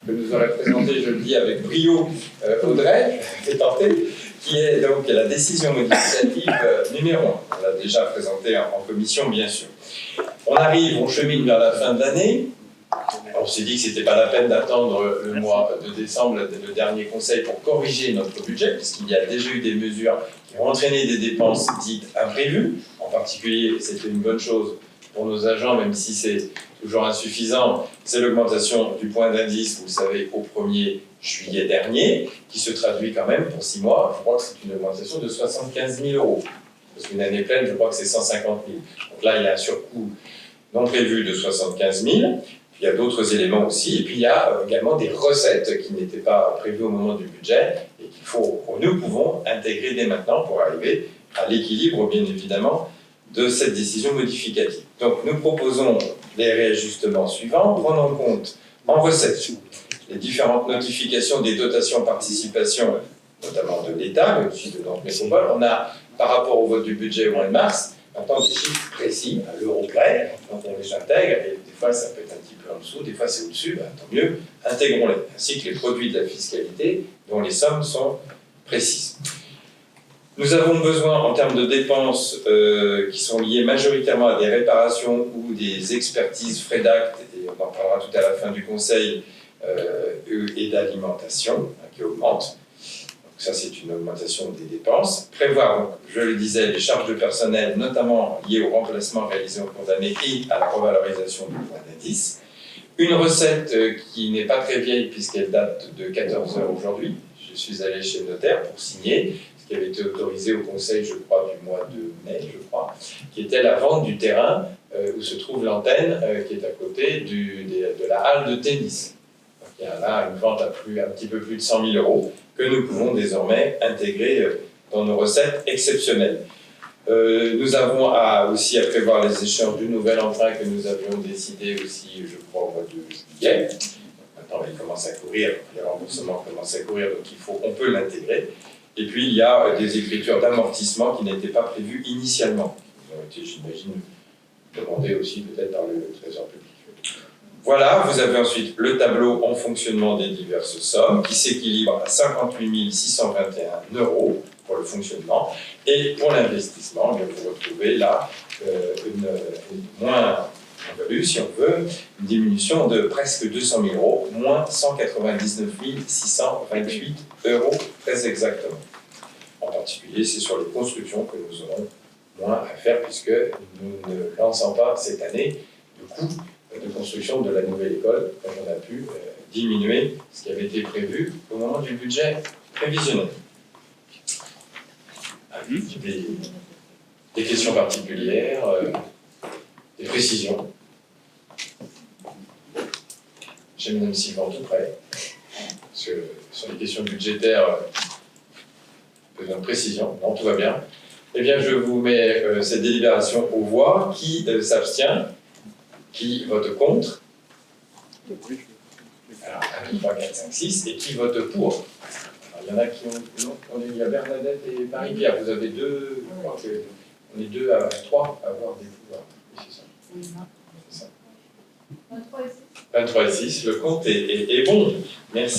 que nous aurait présenté, je le dis avec brio, Audrey, qui est donc la décision modificative numéro 1. On l'a déjà présenté en commission, bien sûr. On chemine vers la fin de l'année. On s'est dit que ce n'était pas la peine d'attendre le mois de décembre, le dernier conseil, pour corriger notre budget, puisqu'il y a déjà eu des mesures qui ont entraîné des dépenses dites imprévues. En particulier, c'était une bonne chose pour nos agents, même si c'est toujours insuffisant, c'est l'augmentation du point d'indice, vous le savez, au 1er juillet dernier, qui se traduit quand même pour 6 mois. Je crois que c'est une augmentation de 75 000 €. Parce qu'une année pleine, je crois que c'est 150 000. Donc là, il y a un surcoût non prévu de 75 000. Il y a d'autres éléments aussi. Et puis, il y a également des recettes qui n'étaient pas prévues au moment du budget et que nous pouvons intégrer dès maintenant pour arriver à l'équilibre, bien évidemment, de cette décision modificative. Donc, nous proposons les réajustements suivants. Prenons en compte en recettes les différentes notifications des dotations participation, notamment de l'État, mais aussi de notre métropole. On a, par rapport au vote du budget au mois de mars, maintenant des chiffres précis, à l'euro près, donc on les intègre, et des fois ça peut être un petit peu en dessous, des fois c'est au-dessus, tant mieux, intégrons-les, ainsi que les produits de la fiscalité, dont les sommes sont précises. Nous avons besoin, en termes de dépenses qui sont liées majoritairement à des réparations ou des expertises frais d'acte, et on en parlera tout à la fin du conseil, et d'alimentation, qui augmentent. Donc ça, c'est une augmentation des dépenses. Prévoir, donc, je le disais, les charges de personnel, notamment liées au remplacement réalisé au cours d'année et à la revalorisation du point d'indice. Une recette qui n'est pas très vieille puisqu'elle date de 14 heures aujourd'hui. Je suis allé chez le notaire pour signer, ce qui avait été autorisé au conseil, je crois, du mois de mai, je crois, qui était la vente du terrain où se trouve l'antenne qui est à côté de la halle de tennis. Donc, il y a là une vente à un petit peu plus de 100 000 € que nous pouvons désormais intégrer dans nos recettes exceptionnelles. Nous avons aussi à prévoir les échéances du nouvel emprunt que nous avions décidé aussi, je crois, au mois de juillet. Maintenant, il commence à courir, les remboursements commencent à courir, donc on peut l'intégrer. Et puis, il y a des écritures d'amortissement qui n'étaient pas prévues initialement, qui ont été, j'imagine, demandées aussi peut-être par le Trésor public. Voilà, vous avez ensuite le tableau en fonctionnement des diverses sommes qui s'équilibre à 58 621 € pour le fonctionnement. Et pour l'investissement, vous retrouvez là une moins-value, si on veut, une diminution de presque 200 000 €, moins 199 628 € très exactement. En particulier, c'est sur les constructions que nous aurons moins à faire puisque nous ne lançons pas cette année de coût de construction de la nouvelle école, comme on a pu diminuer ce qui avait été prévu au moment du budget prévisionnel. Des questions particulières, des précisions. J'ai Mme Sylvain tout près, parce que sur les questions budgétaires, besoin de précision. Non, tout va bien. Eh bien, je vous mets cette délibération aux voix. Qui s'abstient? Qui vote contre? Alors, 1, 2, 3, 4, 5, 6. Et qui vote pour? Alors, il y en a qui ont... Non, il y a Bernadette et Marie-Pierre. Vous avez deux... Je crois qu'on est 2 à 3 à avoir des pouvoirs. Oui, c'est ça. C'est ça. 23 et 6. 23 et 6. Le compte est bon. Merci.